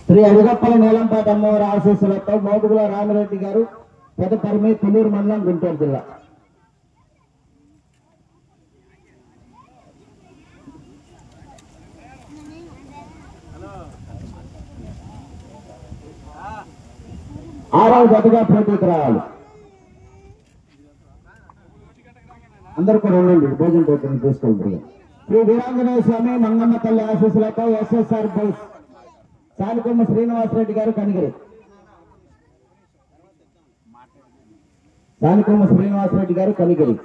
శ్రీ అడుగప్పల నీలంపాటి అమ్మవారి ఆశీస్సులతో మోదుగుల రామిరెడ్డి గారు పెదపరిమి తులూరు మండలం గుంటూరు జిల్లా. ఆరవ జతగా పోటీకి రావాలి. అందరూ కూడా ఉండండి, భోజనం పోటీని తీసుకెళ్తారు. శ్రీ వీరాంజనేయ స్వామి మంగమ్మ తల్లి ఆశీస్సులతో ఎస్ఎస్ఆర్ బోస్ సాలికొమ్మ శ్రీనివాసరెడ్డి గారు కనిగిరి. సాలికొమ్మ శ్రీనివాసరెడ్డి గారు కనిగిరి.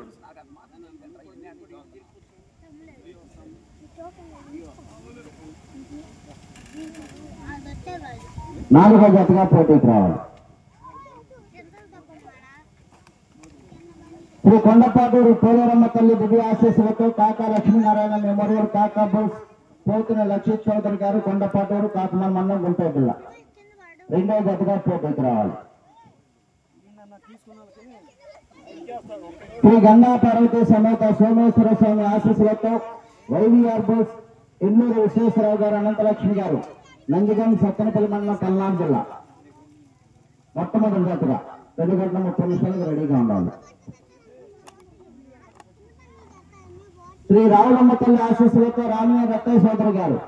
నాలుగో జతగా పోటీకి రావాలి. శ్రీ కొండపాటూరు పోలేరమ్మ తల్లి దివ్య ఆశీస్సులతో కాకా లక్ష్మీనారాయణ మెమోరియల్ కాకా బోస్ పోతున్న లక్షిత్ చౌదరి గారు కొండపాటూరు కాకమాన మండలం గుంటూరు జిల్లా. రెండో జతగా పోటీకి రావాలి. శ్రీ గంగా పార్వతీ సమేత సోమేశ్వర స్వామి ఆశీస్సులతో వైవిఆర్ బోస్ ఎన్నూరు విశ్వేశ్వరరావు గారు అనంతలక్ష్మి గారు నందిగం సత్తెనపల్లి మండలం పల్నాడు జిల్లా. మొట్టమొదటి జతగా 2:30 రెడీగా ఉండాలి. శ్రీ రావులమ్మ తల్లి ఆశీస్సులతో రామయ్య రత్తయ్య సోదరి గారు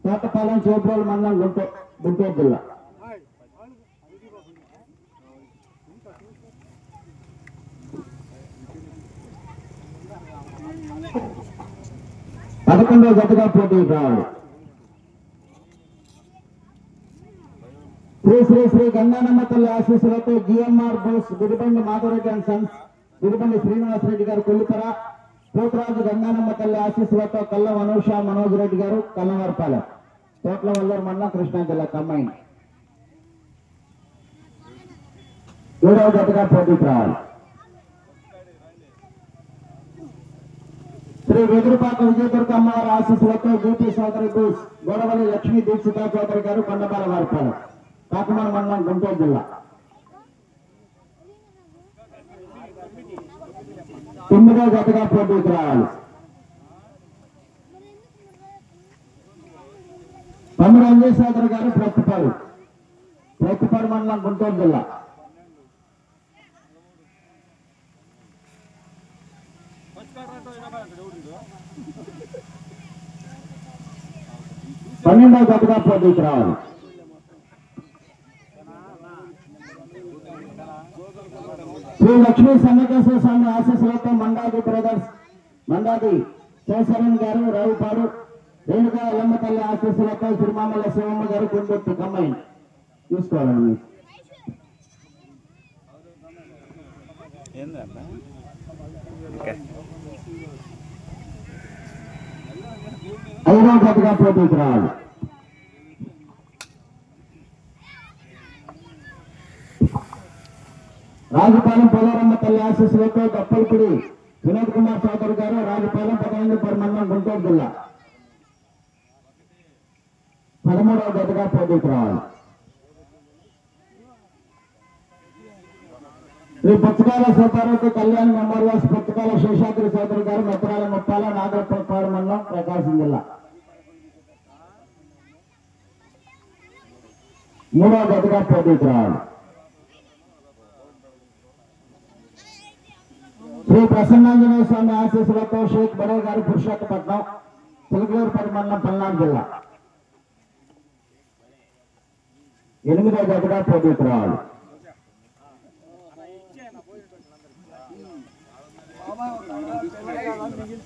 తోటపాలెం చేబ్రోలు మండలం గుంటూరు జిల్లా. పదకొండవ జతగా పోటీకి రావాలి. శ్రీ శ్రీ శ్రీ గంగానమ్మ తల్లి ఆశీస్సులతో GMR Bose Gudibandi Madhavareddy and sons Gudibandi Srinivasareddy గారు కొల్లిపర పోతరాజు గంగానమ్మ తల్లి ఆశీస్సులతో కల్లం అనూష మనోజ్ రెడ్డి గారు కల్లవారిపాలెం తోట్ల వల్లూరు మండలం కృష్ణా జిల్లా కంబైన్. ఏడవ జతగా పోటీకి రావాలి. శ్రీ వెదురుపాక విజయదుర్గ అమ్మవారి ఆశీస్సులతో బీపీ సోదరి బోస్ గోడవల్లి లక్ష్మీ దీక్షిత చౌదరి గారు కొండబాల వారిపాలెం కాకమాన మండలం గుంటూరు జిల్లా. 9వ జతగా పోటీకి రావాలి. తమ్ముడు అంజయ్ సోదరి గారు ప్రతిపాడు మండలం గుంటూరు జిల్లా. పన్నెండవ జతగా పోటీకి రావాలి. శ్రీ లక్ష్మీ సన్నకేశ్వర స్వామి ఆశీస్సులతో మండాది బ్రదర్స్ మండాది శేషరణ్ గారు రావుపాడు రేణుగా ఎల్లమ్మ తల్లి ఆశీస్సులతో శ్రీమామల్ల శివమ్మ గారు గుండెత్తి కమ్మాయి చూసుకోవాలండి. ఐదవ జతగా పోటీకి రావాలి. రాజుపాలెం పోలేరమ్మ తల్లి ఆశీస్సులతో దప్పలపూడి వినోద్ కుమార్ చౌదరి గారు రాజుపాలెం 15 మండలం గుంటూరు జిల్లా. 13వ జతగా పోటీకి రావాలి. శ్రీ పుచ్చకాల సీతారావు కళ్యాణ్ మెమోరియల్స్ పుచ్చకాల శేషాద్రి చౌదరి గారు మెత్తరాల ముప్పాల నాగరపాడు మండలం ప్రకాశం జిల్లా. 3వ జతగా పోటీకి రావాలి. శ్రీ ప్రసన్నాంజనేయ స్వామి ఆశీస్సులతో షేక్ బడే గారు పురుషోత్తపట్నం చిలకలూరుపేట మండలం పల్నాడు జిల్లా. 8వ జతగా పోటీకి రావాలి.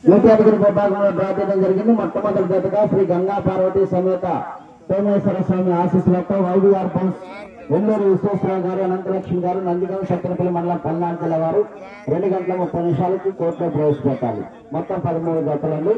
యువకేటగిరి విభాగంలో డ్రా చేయడం జరిగింది. మొట్టమొదటి జతగా శ్రీ గంగా పార్వతీ సమేత సోమేశ్వర స్వామి ఆశీస్సులతో వైవిఆర్ బోస్ ఎన్నూరు విశ్వేశ్వరరావు గారు అనంతలక్ష్మి గారు నందిగం సత్తెనపల్లి మండలం పల్నాడు జిల్లా వారు 2:30 కోర్టులో ప్రవేశపెట్టాలి. మొత్తం 13 జతలండి.